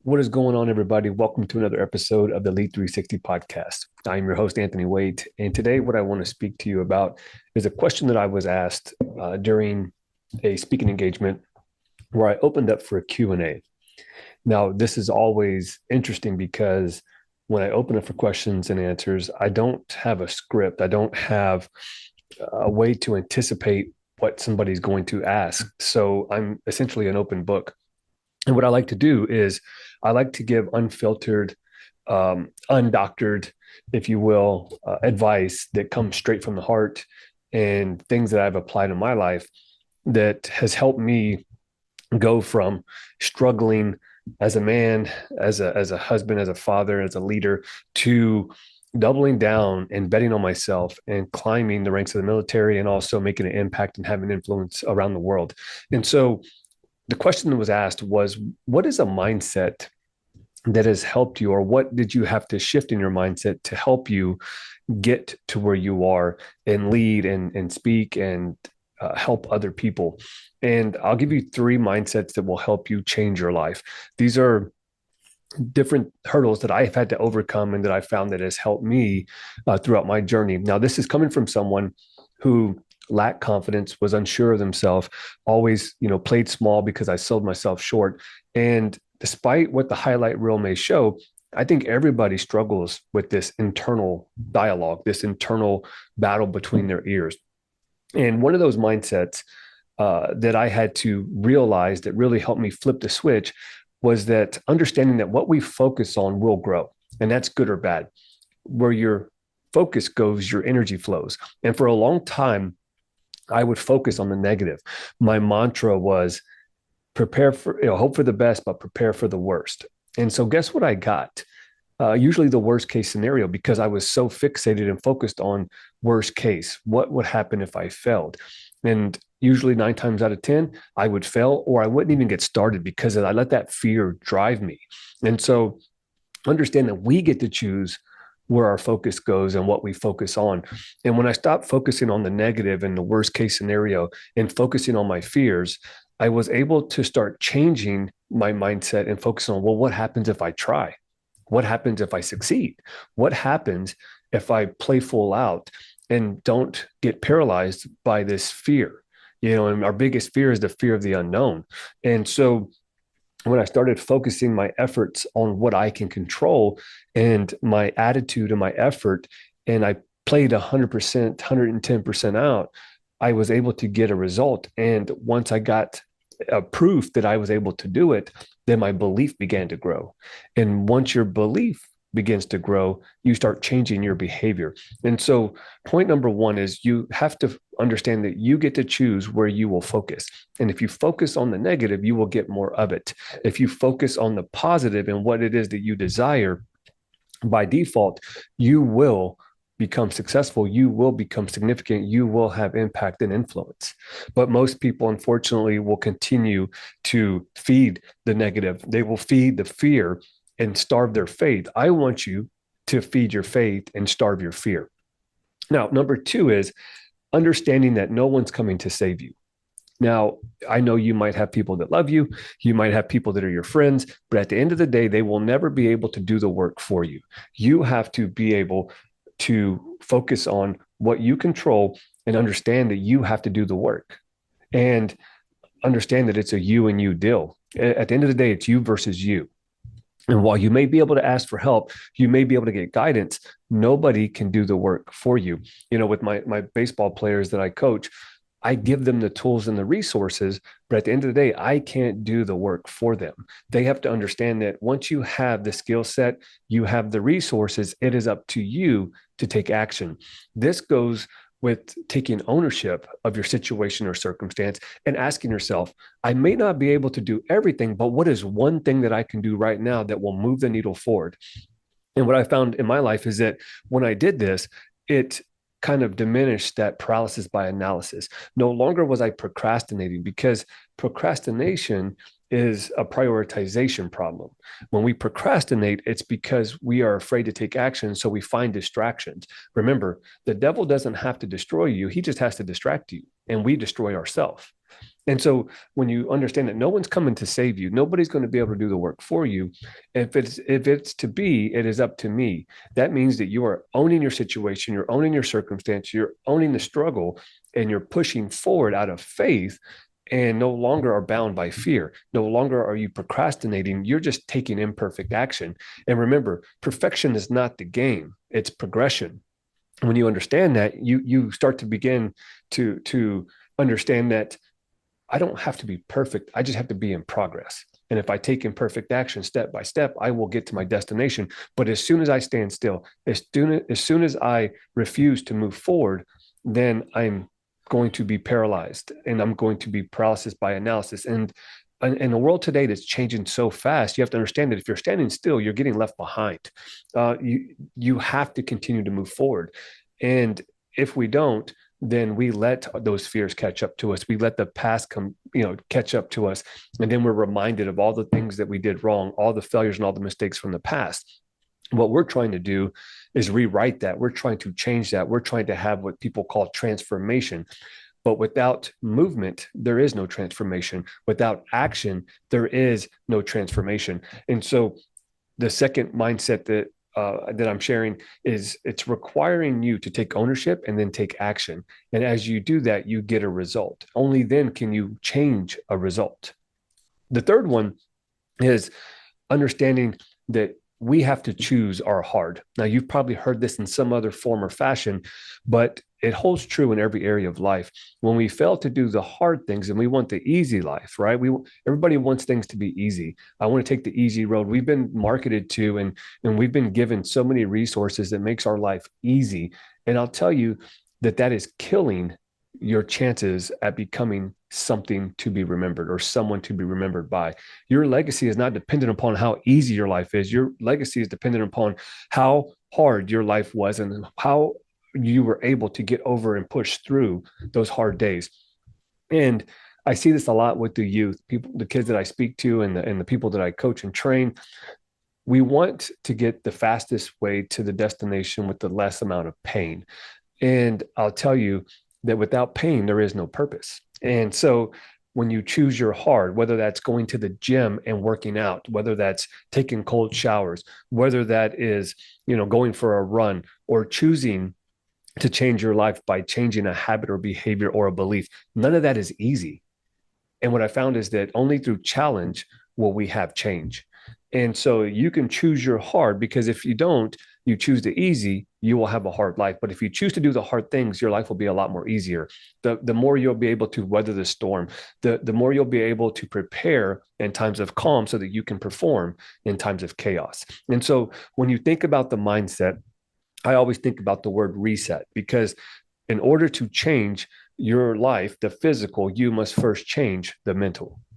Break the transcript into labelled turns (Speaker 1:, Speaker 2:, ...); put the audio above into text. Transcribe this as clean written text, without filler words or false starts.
Speaker 1: What is going on, everybody? Welcome to another episode of the Lead 360 podcast. I'm your host, Anthony Waite. And today, what I want to speak to you about is a question that I was asked during a speaking engagement where I opened up for a Q&A. Now, this is always interesting because when I open up for questions and answers, I don't have a script. I don't have a way to anticipate what somebody's going to ask. So I'm essentially an open book. And what I like to do is I like to give unfiltered, undoctored, if you will, advice that comes straight from the heart and things that I've applied in my life that has helped me go from struggling as a man, as a husband, as a father, as a leader, to doubling down and betting on myself and climbing the ranks of the military and also making an impact and having influence around the world. And so the question that was asked was, what is a mindset that has helped you, or what did you have to shift in your mindset to help you get to where you are and lead and speak and help other people? And I'll give you three mindsets that will help you change your life. These are different hurdles that I've had to overcome and that I found that has helped me throughout my journey. Now, this is coming from someone who lacked confidence, was unsure of themselves, always, played small because I sold myself short. And despite what the highlight reel may show, I think everybody struggles with this internal dialogue, this internal battle between their ears. And one of those mindsets that I had to realize that really helped me flip the switch was that understanding that what we focus on will grow, and that's good or bad. Where your focus goes, your energy flows. And for a long time, I would focus on the negative. My mantra was prepare for, hope for the best, but prepare for the worst. And so guess what I got? Usually the worst case scenario, because I was so fixated and focused on worst case. What would happen if I failed? And usually 9 times out of 10, I would fail or I wouldn't even get started because I let that fear drive me. And so understand that we get to choose where our focus goes and what we focus on. And when I stopped focusing on the negative and the worst case scenario and focusing on my fears, I was able to start changing my mindset and focus on, well, what happens if I try? What happens if I succeed? What happens if I play full out and don't get paralyzed by this fear? And our biggest fear is the fear of the unknown. And so when I started focusing my efforts on what I can control and my attitude and my effort, and I played 100%, 110% out, I was able to get a result. And once I got a proof that I was able to do it, then my belief began to grow. And once your belief begins to grow, you start changing your behavior. And so point number one is you have to understand that you get to choose where you will focus. And if you focus on the negative, you will get more of it. If you focus on the positive and what it is that you desire, by default, you will become successful, you will become significant, you will have impact and influence. But most people, unfortunately, will continue to feed the negative. They will feed the fear and starve their faith. I want you to feed your faith and starve your fear. Now, number two is understanding that no one's coming to save you. Now, I know you might have people that love you. You might have people that are your friends, but at the end of the day, they will never be able to do the work for you. You have to be able to focus on what you control and understand that you have to do the work and understand that it's a you and you deal. At the end of the day, it's you versus you. And while you may be able to ask for help, you may be able to get guidance, nobody can do the work for you. With my baseball players that I coach, I give them the tools and the resources, but at the end of the day, I can't do the work for them. They have to understand that once you have the skill set, you have the resources, it is up to you to take action. This goes with taking ownership of your situation or circumstance and asking yourself, I may not be able to do everything, but what is one thing that I can do right now that will move the needle forward? And what I found in my life is that when I did this, it kind of diminished that paralysis by analysis. No longer was I procrastinating, because procrastination is a prioritization problem. When we procrastinate, it's because we are afraid to take action. So we find distractions. Remember, the devil doesn't have to destroy you. He just has to distract you, and we destroy ourselves. And so when you understand that no one's coming to save you, nobody's going to be able to do the work for you. If it's to be, it is up to me. That means that you are owning your situation, you're owning your circumstance, you're owning the struggle, and you're pushing forward out of faith and no longer are bound by fear. No longer are you procrastinating. You're just taking imperfect action. And remember, perfection is not the game, it's progression. When you understand that, you start to begin to understand that I don't have to be perfect. I just have to be in progress. And if I take imperfect action step by step, I will get to my destination. But as soon as I stand still, as soon as I refuse to move forward, then I'm going to be paralyzed and I'm going to be paralysis by analysis. And in a world today that's changing so fast, you have to understand that if you're standing still, you're getting left behind. You have to continue to move forward. And if we don't, then we let those fears catch up to us. We let the past catch up to us. And then we're reminded of all the things that we did wrong, all the failures and all the mistakes from the past. What we're trying to do is rewrite that. We're trying to change that. We're trying to have what people call transformation. But without movement, there is no transformation. Without action, there is no transformation. And so the second mindset that I'm sharing is it's requiring you to take ownership and then take action. And as you do that, you get a result. Only then can you change a result. The third one is understanding that we have to choose our hard. Now, you've probably heard this in some other form or fashion, but it holds true in every area of life. When we fail to do the hard things and we want the easy life, right? Everybody wants things to be easy. I want to take the easy road. We've been marketed to and we've been given so many resources that makes our life easy. And I'll tell you that is killing your chances at becoming something to be remembered or someone to be remembered by. Your legacy is not dependent upon how easy your life is. Your legacy is dependent upon how hard your life was and how you were able to get over and push through those hard days. And I see this a lot with the youth, people, the kids that I speak to and the people that I coach and train. We want to get the fastest way to the destination with the less amount of pain. And I'll tell you that without pain, there is no purpose. And so when you choose your hard, whether that's going to the gym and working out, whether that's taking cold showers, whether that is, going for a run or choosing to change your life by changing a habit or behavior or a belief, none of that is easy. And what I found is that only through challenge will we have change. And so you can choose your hard because if you don't, you choose the easy, you will have a hard life. But if you choose to do the hard things, your life will be a lot more easier. The more you'll be able to weather the storm, the more you'll be able to prepare in times of calm so that you can perform in times of chaos. And so when you think about the mindset, I always think about the word reset because in order to change your life, the physical, you must first change the mental.